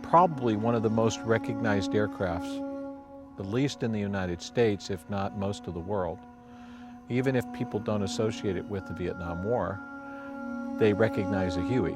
probably one of the most recognized aircrafts, at least in the United States, if not most of the world. Even if people don't associate it with the Vietnam War, they recognize a Huey.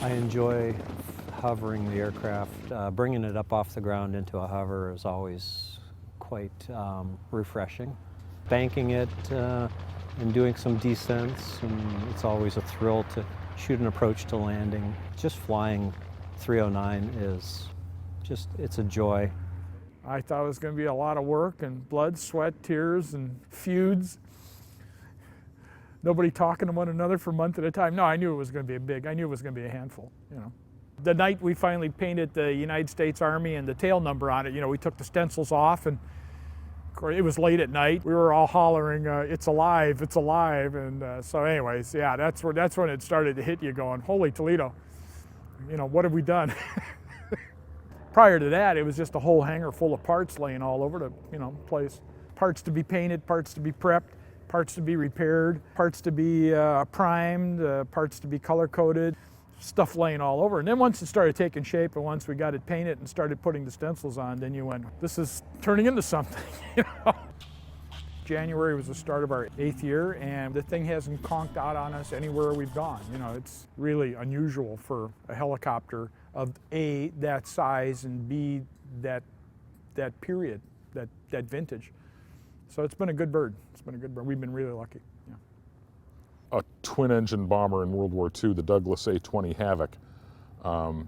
I enjoy hovering the aircraft. Bringing it up off the ground into a hover is always quite refreshing. Banking it and doing some descents, and it's always a thrill to shoot an approach to landing. Just flying 309 is just, it's a joy. I thought it was going to be a lot of work and blood, sweat, tears, and feuds. Nobody talking to one another for a month at a time. No, I knew it was going to be I knew it was going to be a handful, you know. The night we finally painted the United States Army and the tail number on it, you know, we took the stencils off, and it was late at night. We were all hollering, it's alive, it's alive. And so anyways, yeah, that's when it started to hit you going, holy Toledo, you know, what have we done? Prior to that, it was just a whole hangar full of parts laying all over the, you know, place. Parts to be painted, parts to be prepped, parts to be repaired, parts to be primed, parts to be color-coded, stuff laying all over. And then once it started taking shape, and once we got it painted and started putting the stencils on, then you went, this is turning into something, you know? January was the start of our 8th year, and the thing hasn't conked out on us anywhere we've gone. You know, it's really unusual for a helicopter of A, that size, and B, that period, that vintage. So it's been a good bird. It's been a good bird. We've been really lucky. Yeah. A twin-engine bomber in World War II, the Douglas A-20 Havoc,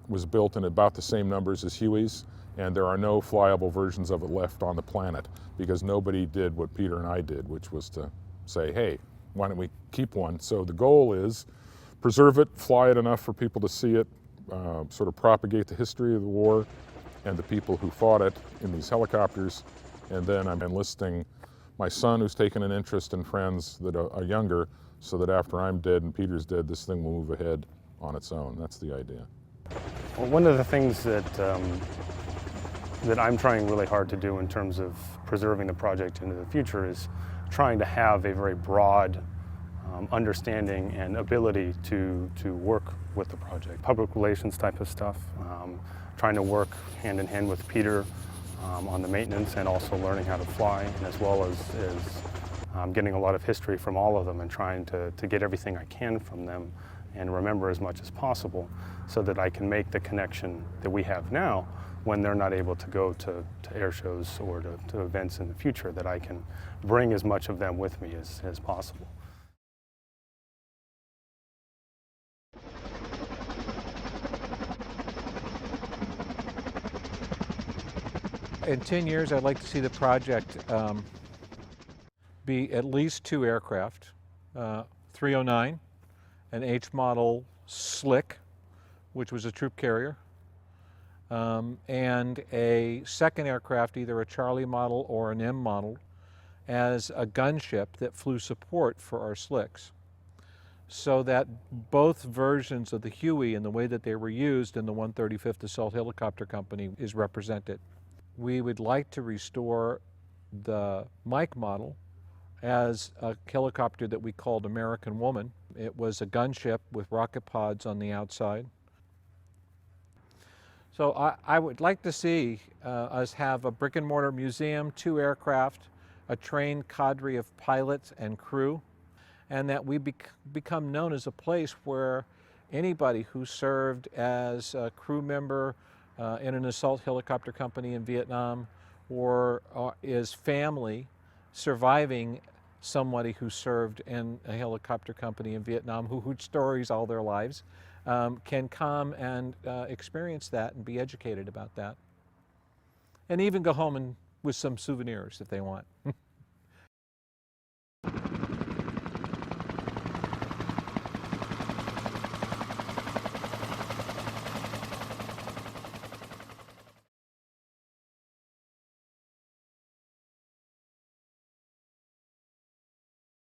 was built in about the same numbers as Huey's, and there are no flyable versions of it left on the planet because nobody did what Peter and I did, which was to say, hey, why don't we keep one? So the goal is preserve it, fly it enough for people to see it, sort of propagate the history of the war and the people who fought it in these helicopters, and then I'm enlisting my son, who's taken an interest, in friends that are younger, so that after I'm dead and Peter's dead, this thing will move ahead on its own. That's the idea. Well, one of the things that I'm trying really hard to do in terms of preserving the project into the future is trying to have a very broad understanding and ability to work with the project. Public relations type of stuff, trying to work hand in hand with Peter on the maintenance and also learning how to fly, and as well as getting a lot of history from all of them and trying to get everything I can from them and remember as much as possible so that I can make the connection that we have now when they're not able to go to air shows or to events in the future, that I can bring as much of them with me as possible. In 10 years, I'd like to see the project be at least 2 aircraft, 309, an H model Slick, which was a troop carrier, and a second aircraft, either a Charlie model or an M model, as a gunship that flew support for our Slicks, so that both versions of the Huey and the way that they were used in the 135th Assault Helicopter Company is represented. We would like to restore the Mike model as a helicopter that we called American Woman. It was a gunship with rocket pods on the outside. So I would like to see us have a brick and mortar museum, 2 aircraft, a trained cadre of pilots and crew, and that we become known as a place where anybody who served as a crew member in an assault helicopter company in Vietnam, or is family surviving somebody who served in a helicopter company in Vietnam, who heard stories all their lives, can come and experience that and be educated about that. And even go home with some souvenirs if they want.